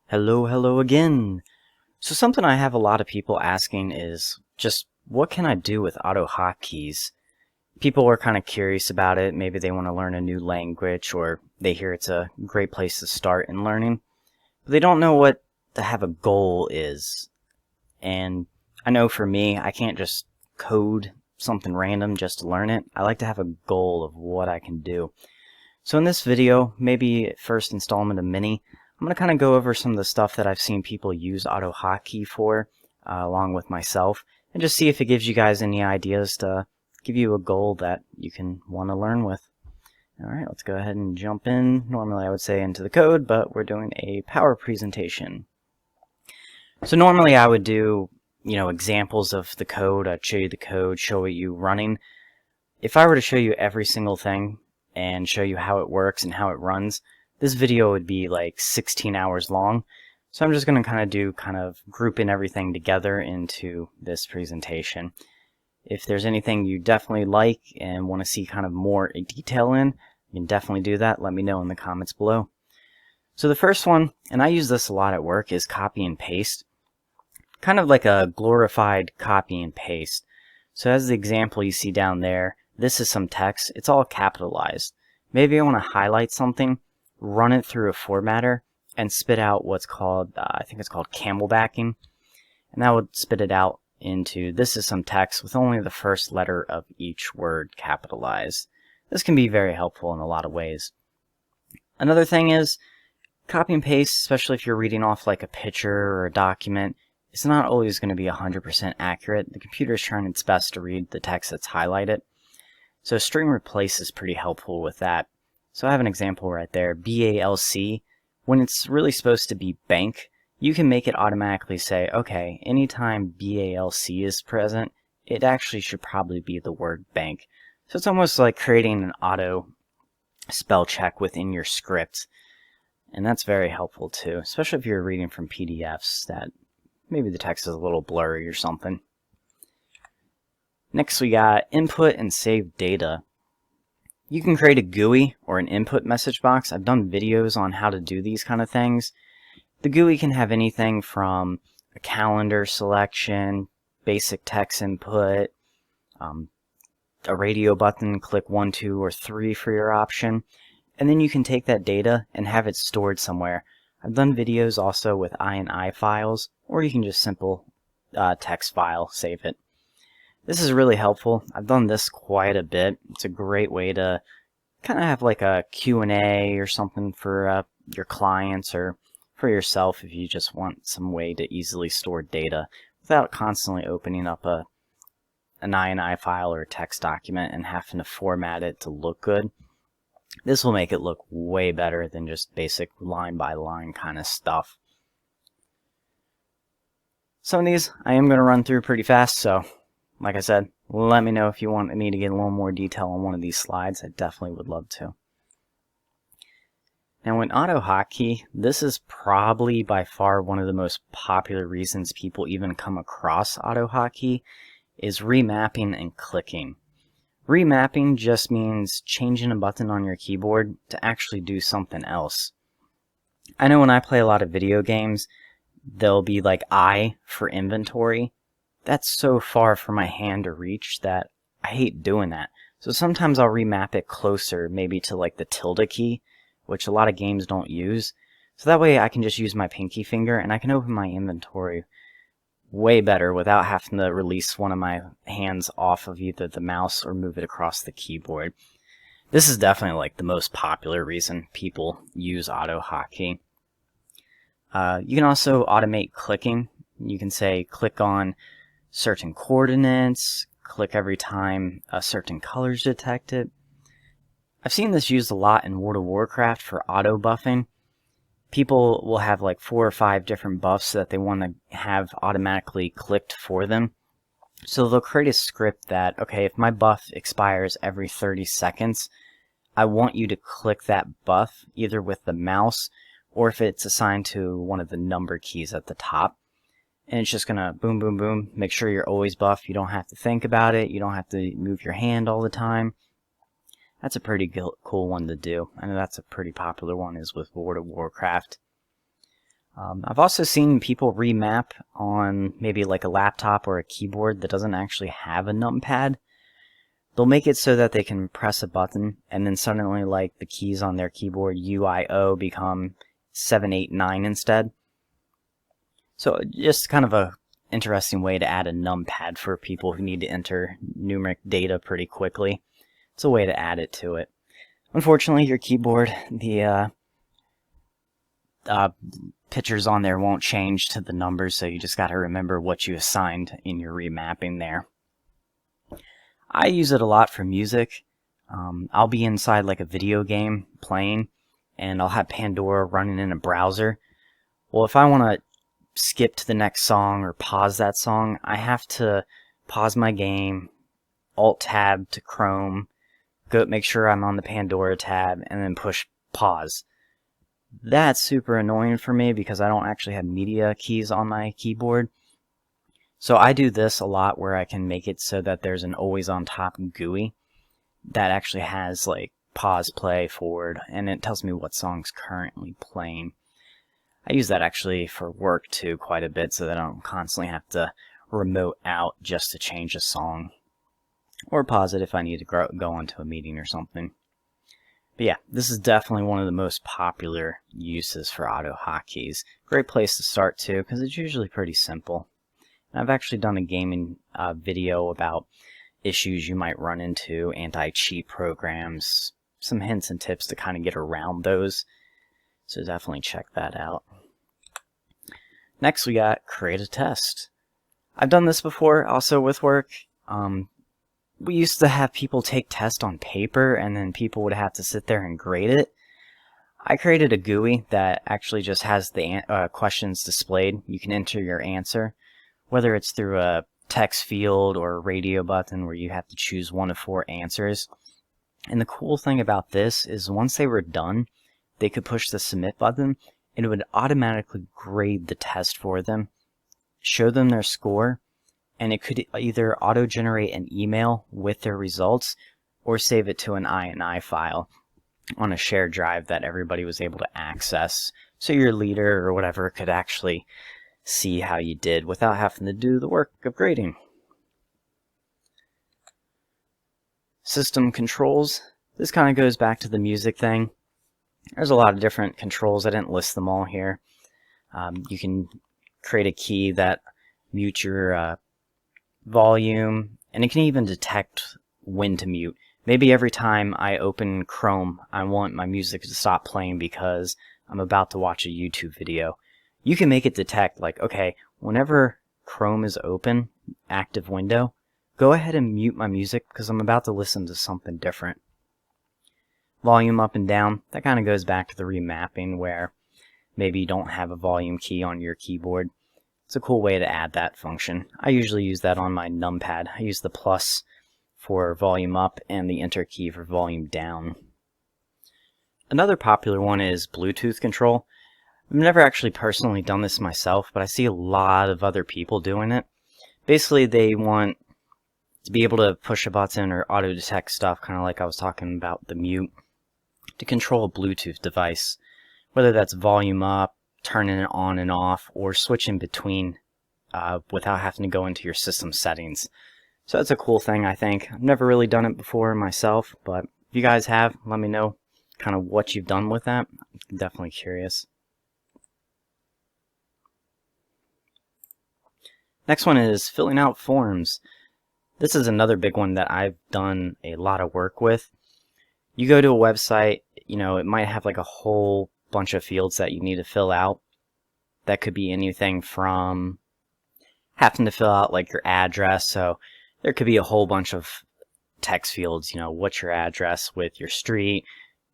Hello again. So something I have a lot of people asking is just what can I do with AutoHotKeys? People are kind of curious about it. Maybe they want to learn a new language or they hear it's a great place to start in learning. But they don't know what to have a goal is. And I know for me, I can't just code something random just to learn it. I like to have a goal of what I can do. So in this video, maybe first installment of Mini, I'm going to kind of go over some of the stuff that I've seen people use AutoHotKey for, along with myself, and just see if it gives you guys any ideas to give you a goal that you can want to learn with. Alright, let's go ahead and jump in. Normally I would say into the code, but we're doing a power presentation. So normally I would do, examples of the code. I'd show you the code, show you running. If I were to show you every single thing and show you how it works and how it runs, this video would be like 16 hours long. So I'm just going to kind of grouping everything together into this presentation. If there's anything you definitely like and want to see kind of more detail in, you can definitely do that. Let me know in the comments below. So the first one, and I use this a lot at work, is copy and paste. Kind of like a glorified copy and paste. So as the example you see down there, this is some text. It's all capitalized. Maybe I want to highlight something, run it through a formatter, and spit out what's called, I think it's called camelbacking. And that would spit it out into, this is some text with only the first letter of each word capitalized. This can be very helpful in a lot of ways. Another thing is, copy and paste, especially if you're reading off like a picture or a document, it's not always going to be 100% accurate. The computer is trying its best to read the text that's highlighted. So string replace is pretty helpful with that. So I have an example right there, BALC. When it's really supposed to be bank, you can make it automatically say, okay, anytime BALC is present, it actually should probably be the word bank. So it's almost like creating an auto spell check within your script. And that's very helpful too, especially if you're reading from PDFs that maybe the text is a little blurry or something. Next we got input and save data. You can create a GUI or an input message box. I've done videos on how to do these kind of things. The GUI can have anything from a calendar selection, basic text input, a radio button, click 1, 2, or 3 for your option. And then you can take that data and have it stored somewhere. I've done videos also with INI files, or you can just simple text file, save it. This is really helpful. I've done this quite a bit. It's a great way to kind of have like a Q&A or something for your clients or for yourself if you just want some way to easily store data without constantly opening up an INI file or a text document and having to format it to look good. This will make it look way better than just basic line-by-line kind of stuff. Some of these I am going to run through pretty fast, so like I said, let me know if you want me to get a little more detail on one of these slides. I definitely would love to. Now in AutoHotKey, this is probably by far one of the most popular reasons people even come across AutoHotKey is remapping and clicking. Remapping just means changing a button on your keyboard to actually do something else. I know when I play a lot of video games, there'll be like I for inventory. That's so far from my hand to reach that I hate doing that. So sometimes I'll remap it closer, maybe to like the tilde key, which a lot of games don't use. So that way I can just use my pinky finger and I can open my inventory way better without having to release one of my hands off of either the mouse or move it across the keyboard. This is definitely like the most popular reason people use AutoHotKey. You can also automate clicking. You can say click on certain coordinates, click every time a certain color is detected. I've seen this used a lot in World of Warcraft for auto buffing. People will have like 4 or 5 different buffs that they want to have automatically clicked for them. So they'll create a script that, okay, if my buff expires every 30 seconds, I want you to click that buff either with the mouse or if it's assigned to one of the number keys at the top. And it's just gonna boom, boom, boom, make sure you're always buff. You don't have to think about it. You don't have to move your hand all the time. That's a pretty cool one to do. I know that's a pretty popular one is with World of Warcraft. I've also seen people remap on maybe like a laptop or a keyboard that doesn't actually have a numpad. They'll make it so that they can press a button and then suddenly like the keys on their keyboard UIO become 7, 8, 9 instead. So just kind of a interesting way to add a numpad for people who need to enter numeric data pretty quickly. It's a way to add it to it. Unfortunately, your keyboard, the pictures on there won't change to the numbers, so you just got to remember what you assigned in your remapping there. I use it a lot for music. I'll be inside like a video game playing, and I'll have Pandora running in a browser. Well, if I want to skip to the next song or pause that song, I have to pause my game, Alt-Tab to Chrome, go make sure I'm on the Pandora tab, and then push pause. That's super annoying for me because I don't actually have media keys on my keyboard. So I do this a lot where I can make it so that there's an always on top GUI that actually has like pause, play, forward, and it tells me what song's currently playing. I use that actually for work too quite a bit so that I don't constantly have to remote out just to change a song. Or pause it if I need to go onto a meeting or something. But yeah, this is definitely one of the most popular uses for AutoHotKeys. Great place to start too, because it's usually pretty simple. And I've actually done a gaming video about issues you might run into, anti-cheat programs, some hints and tips to kind of get around those. So definitely check that out. Next we got create a test. I've done this before, also with work. We used to have people take tests on paper and then people would have to sit there and grade it. I created a GUI that actually just has the questions displayed. You can enter your answer, whether it's through a text field or a radio button where you have to choose one of 4 answers. And the cool thing about this is once they were done, they could push the submit button and it would automatically grade the test for them, show them their score, and it could either auto-generate an email with their results or save it to an INI file on a shared drive that everybody was able to access, so your leader or whatever could actually see how you did without having to do the work of grading. System controls. This kind of goes back to the music thing. There's a lot of different controls. I didn't list them all here. You can create a key that mutes your volume, and it can even detect when to mute. Maybe every time I open Chrome, I want my music to stop playing because I'm about to watch a YouTube video. You can make it detect, like, okay, whenever Chrome is open, active window, go ahead and mute my music because I'm about to listen to something different. Volume up and down, that kind of goes back to the remapping where maybe you don't have a volume key on your keyboard. It's a cool way to add that function. I usually use that on my numpad. I use the plus for volume up and the enter key for volume down. Another popular one is Bluetooth control. I've never actually personally done this myself, but I see a lot of other people doing it. Basically, they want to be able to push a button or auto-detect stuff, kind of like I was talking about the mute, to control a Bluetooth device, whether that's volume up, turning it on and off, or switching between without having to go into your system settings. So that's a cool thing, I think. I've never really done it before myself, but if you guys have, let me know kind of what you've done with that. I'm definitely curious. Next one is filling out forms. This is another big one that I've done a lot of work with. You go to a website, you know, it might have like a whole bunch of fields that you need to fill out. That could be anything from having to fill out like your address. So there could be a whole bunch of text fields, you know, what's your address with your street,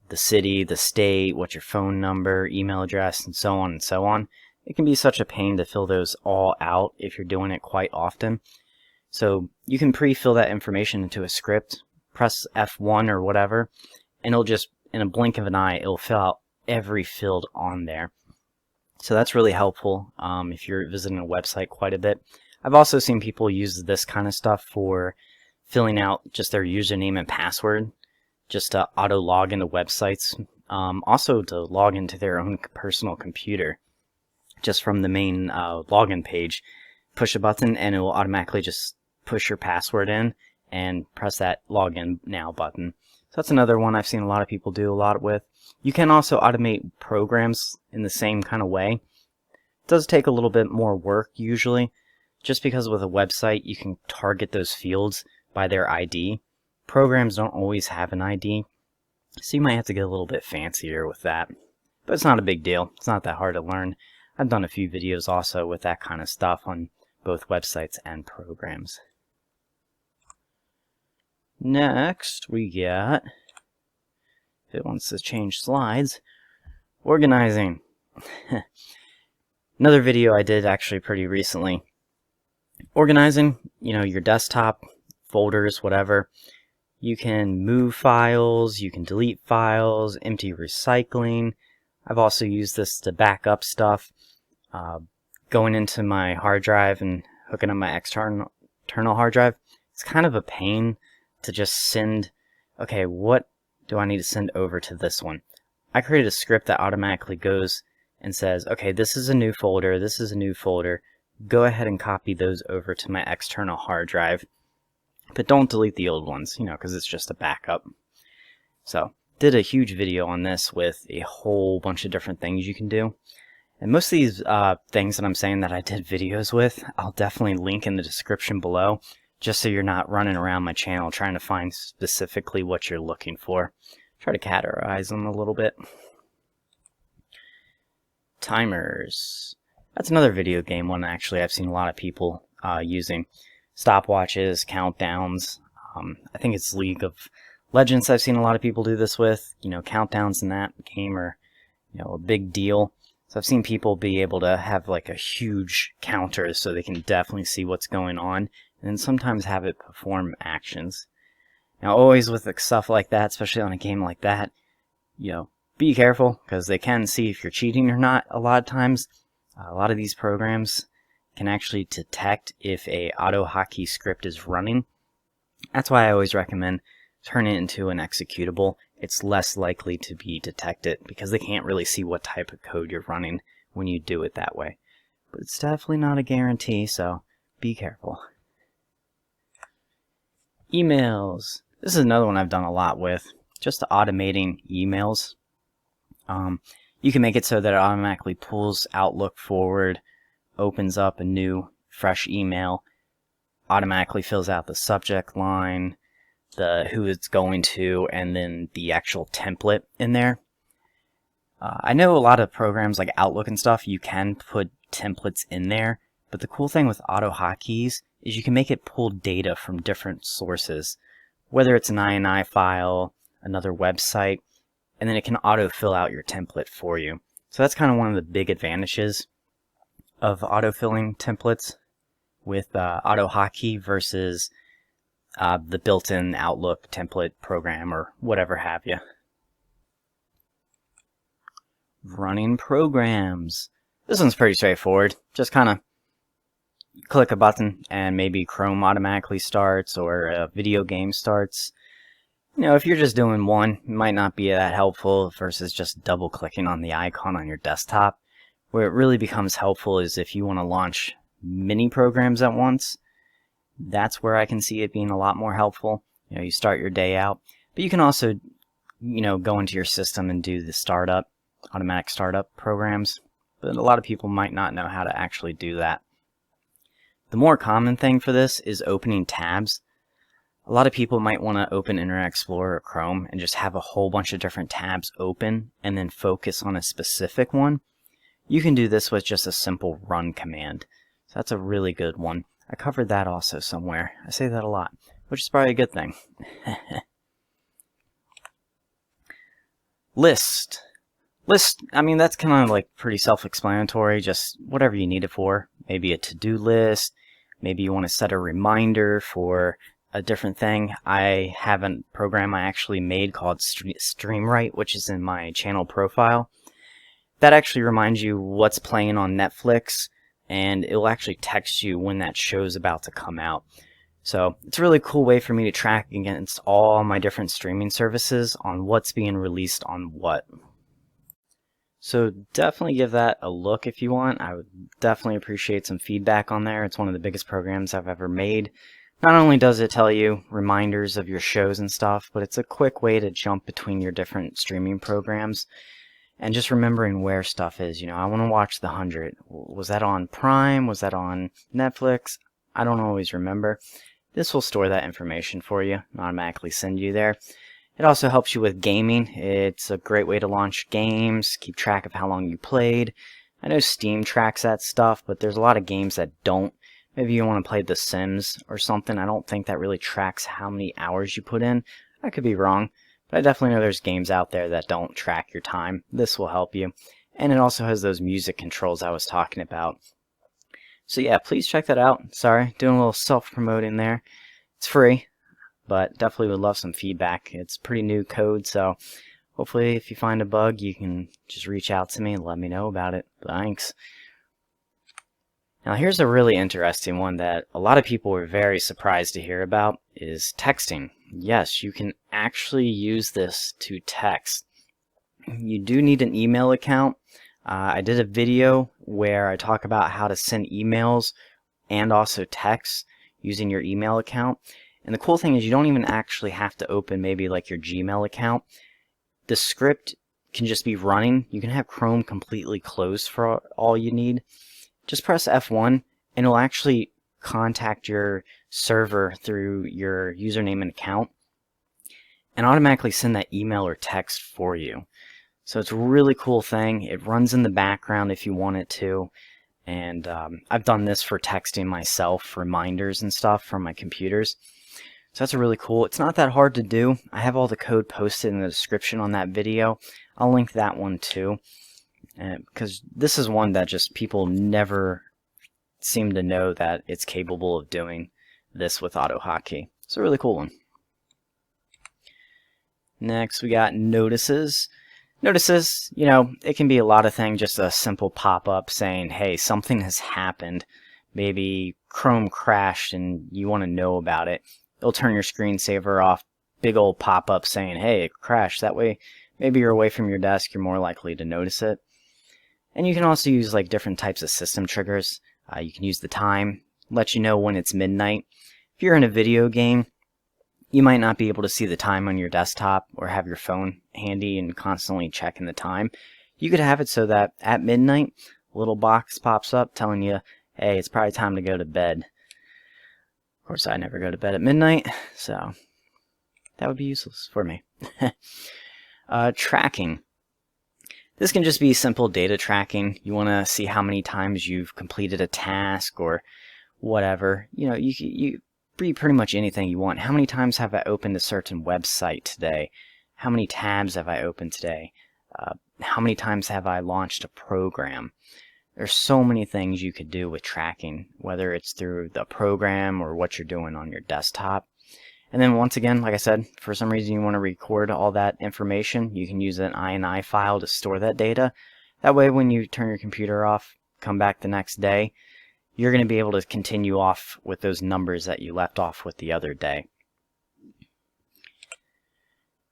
the city, the state, what's your phone number, email address, and so on and so on. It can be such a pain to fill those all out if you're doing it quite often. So you can pre-fill that information into a script, press F1 or whatever, and it'll just, in a blink of an eye, it'll fill out every field on there. So that's really helpful if you're visiting a website quite a bit. I've also seen people use this kind of stuff for filling out just their username and password, just to auto log into websites, also to log into their own personal computer just from the main login page. Push a button and it will automatically just push your password in and press that login now button. So that's another one I've seen a lot of people do a lot with. You can also automate programs in the same kind of way. It does take a little bit more work usually, just because with a website you can target those fields by their ID. Programs don't always have an ID, so you might have to get a little bit fancier with that. But it's not a big deal. It's not that hard to learn. I've done a few videos also with that kind of stuff on both websites and programs. Next, we got, if it wants to change slides, organizing. Another video I did actually pretty recently. Organizing, your desktop, folders, whatever. You can move files, you can delete files, empty recycling. I've also used this to back up stuff. Going into my hard drive and hooking up my external hard drive, it's kind of a pain to just send, okay, what do I need to send over to this one? I created a script that automatically goes and says, okay, this is a new folder, this is a new folder. Go ahead and copy those over to my external hard drive. But don't delete the old ones, because it's just a backup. So, did a huge video on this with a whole bunch of different things you can do. And most of these things that I'm saying that I did videos with, I'll definitely link in the description below, just so you're not running around my channel trying to find specifically what you're looking for. Try to categorize them a little bit. Timers. That's another video game one actually I've seen a lot of people using. Stopwatches, countdowns. I think it's League of Legends I've seen a lot of people do this with. Countdowns in that game are a big deal. So I've seen people be able to have like a huge counter so they can definitely see what's going on, and then sometimes have it perform actions. Now always with stuff like that, especially on a game like that, be careful, because they can see if you're cheating or not a lot of times. A lot of these programs can actually detect if a AutoHotKey script is running. That's why I always recommend turn it into an executable. It's less likely to be detected because they can't really see what type of code you're running when you do it that way. But it's definitely not a guarantee, so be careful. Emails. This is another one I've done a lot with, just automating emails. You can make it so that it automatically pulls Outlook forward, opens up a new, fresh email, automatically fills out the subject line, the who it's going to, and then the actual template in there. I know a lot of programs like Outlook and stuff, you can put templates in there, but the cool thing with AutoHotKeys is you can make it pull data from different sources, whether it's an INI file, another website, and then it can auto fill out your template for you. So that's kind of one of the big advantages of autofilling templates with AutoHotKey versus the built-in Outlook template program or whatever have you. Running programs. This one's pretty straightforward. Just kind of click a button and maybe Chrome automatically starts or a video game starts. If you're just doing one, it might not be that helpful versus just double clicking on the icon on your desktop. Where it really becomes helpful is if you want to launch many programs at once. That's where I can see it being a lot more helpful. You start your day out, but you can also, go into your system and do the automatic startup programs. But a lot of people might not know how to actually do that. The more common thing for this is opening tabs. A lot of people might want to open Internet Explorer or Chrome and just have a whole bunch of different tabs open and then focus on a specific one. You can do this with just a simple run command. So that's a really good one. I covered that also somewhere. I say that a lot, which is probably a good thing. List. I mean, that's kind of like pretty self-explanatory, just whatever you need it for. Maybe a to-do list. Maybe you want to set a reminder for a different thing. I have a program I actually made called StreamWrite, which is in my channel profile. That actually reminds you what's playing on Netflix, and it will actually text you when that show's about to come out. So it's a really cool way for me to track against all my different streaming services on what's being released on what. So definitely give that a look if you want. I would definitely appreciate some feedback on there. It's one of the biggest programs I've ever made. Not only does it tell you reminders of your shows and stuff, but it's a quick way to jump between your different streaming programs and just remembering where stuff is. You know, I want to watch The 100. Was that on Prime? Was that on Netflix? I don't always remember. This will store that information for you and automatically send you there. It also helps you with gaming. It's a great way to launch games, keep track of how long you played. I know Steam tracks that stuff, but there's a lot of games that don't. Maybe you want to play The Sims or something. I don't think that really tracks how many hours you put in. I could be wrong, but I definitely know there's games out there that don't track your time. This will help you. And it also has those music controls I was talking about. So yeah, please check that out. Sorry, doing a little self-promoting there. It's free, but definitely would love some feedback. It's pretty new code, so hopefully if you find a bug, you can just reach out to me and let me know about it. Thanks. Now here's a really interesting one that a lot of people were very surprised to hear about, is texting. Yes, you can actually use this to text. You do need an email account. I did a video where I talk about how to send emails and also texts using your email account. And the cool thing is you don't even actually have to open maybe like your Gmail account. The script can just be running. You can have Chrome completely closed for all you need. Just press F1 and it'll actually contact your server through your username and account and automatically send that email or text for you. So it's a really cool thing. It runs in the background if you want it to. And I've done this for texting myself, reminders and stuff from my computers. So that's really cool. It's not that hard to do. I have all the code posted in the description on that video. I'll link that one too. Because this is one that just people never seem to know that it's capable of doing this with AutoHotKey. It's a really cool one. Next we got notices. Notices, you know, it can be a lot of things, just a simple pop-up saying, hey, something has happened. Maybe Chrome crashed and you want to know about it. It'll turn your screensaver off. Big old pop-up saying, hey, it crashed. That way, maybe you're away from your desk, you're more likely to notice it. And you can also use like different types of system triggers. You can use the time, let you know when it's midnight. If you're in a video game, you might not be able to see the time on your desktop or have your phone handy and constantly checking the time. You could have it so that at midnight, a little box pops up telling you, hey, it's probably time to go to bed. Of course, I never go to bed at midnight, so that would be useless for me. Tracking. This can just be simple data tracking. You want to see how many times you've completed a task or whatever. You know, you be pretty much anything you want. How many times have I opened a certain website today? How many tabs have I opened today? How many times have I launched a program? There's so many things you could do with tracking, whether it's through the program or what you're doing on your desktop. And then once again, like I said, for some reason you want to record all that information, you can use an INI file to store that data. That way when you turn your computer off, come back the next day, you're going to be able to continue off with those numbers that you left off with the other day.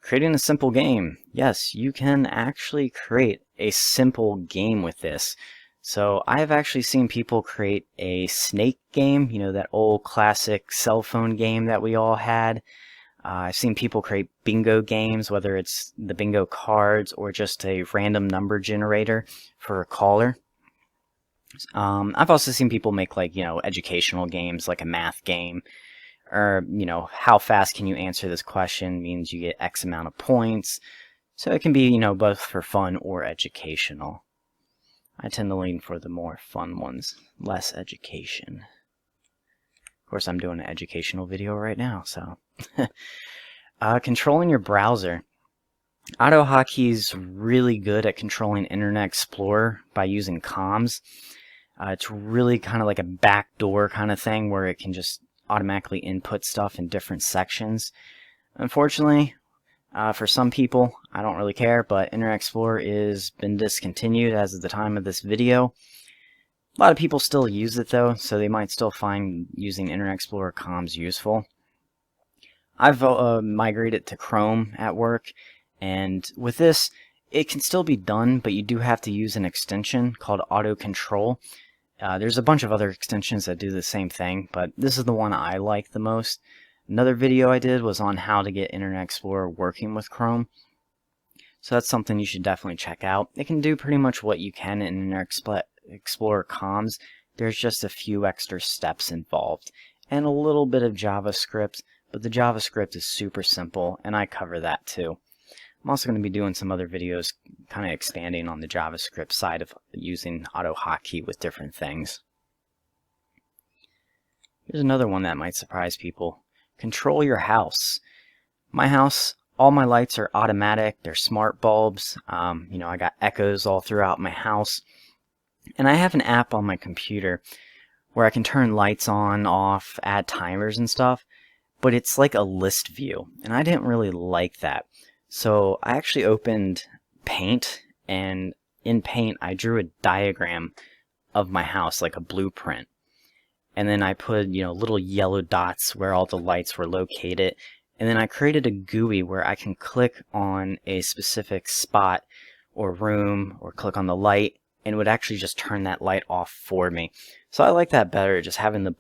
Creating a simple game. Yes, you can actually create a simple game with this. So I've actually seen people create a snake game, you know, that old classic cell phone game that we all had. I've seen people create bingo games, whether it's the bingo cards or just a random number generator for a caller. I've also seen people make, like, you know, educational games, like a math game, or, you know, how fast can you answer this question means you get X amount of points. So it can be, you know, both for fun or educational. I tend to lean for the more fun ones, less education. Of course, I'm doing an educational video right now, so. Controlling your browser. AutoHotKey's really good at controlling Internet Explorer by using comms. It's really kind of like a backdoor kind of thing where it can just automatically input stuff in different sections. Unfortunately, for some people, I don't really care, but Internet Explorer is been discontinued as of the time of this video. A lot of people still use it though, so they might still find using Internet Explorer comms useful. I've migrated to Chrome at work, and with this, it can still be done, but you do have to use an extension called Auto Control. There's a bunch of other extensions that do the same thing, but this is the one I like the most. Another video I did was on how to get Internet Explorer working with Chrome. So that's something you should definitely check out. It can do pretty much what you can in Internet Explorer comms. There's just a few extra steps involved and a little bit of JavaScript, but the JavaScript is super simple, and I cover that too. I'm also going to be doing some other videos kind of expanding on the JavaScript side of using AutoHotKey with different things. Here's another one that might surprise people. Control your house. My house, all my lights are automatic. They're smart bulbs. You know, I got echoes all throughout my house. And I have an app on my computer where I can turn lights on, off, add timers and stuff. But it's like a list view, and I didn't really like that. So I actually opened Paint, and in Paint I drew a diagram of my house, like a blueprint. And then I put, you know, little yellow dots where all the lights were located. And then I created a GUI where I can click on a specific spot or room or click on the light, and it would actually just turn that light off for me. So I like that better, just having the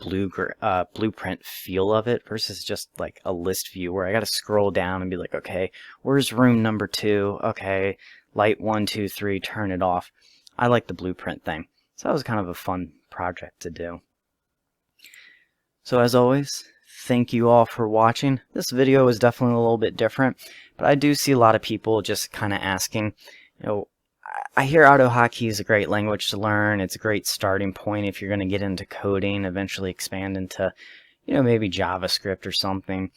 blueprint feel of it versus just like a list view where I gotta scroll down and be like, okay, where's room number 2? Okay, light 1, 2, 3, turn it off. I like the blueprint thing. So that was kind of a fun project to do. So as always, thank you all for watching. This video is definitely a little bit different, but I do see a lot of people just kind of asking, you know, I hear AutoHotKey is a great language to learn. It's a great starting point if you're going to get into coding, eventually expand into, you know, maybe JavaScript or something.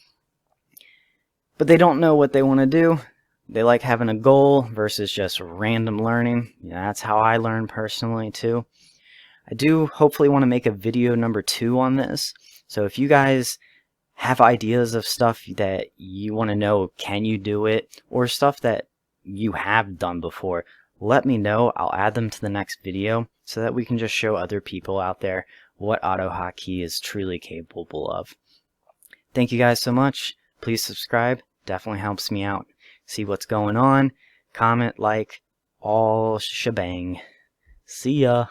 But they don't know what they want to do. They like having a goal versus just random learning. Yeah, that's how I learn personally too. I do hopefully want to make a video number 2 on this. So if you guys have ideas of stuff that you want to know, can you do it, or stuff that you have done before, let me know. I'll add them to the next video so that we can just show other people out there what AutoHotKey is truly capable of. Thank you guys so much. Please subscribe. Definitely helps me out. See what's going on. Comment, like, all shebang. See ya.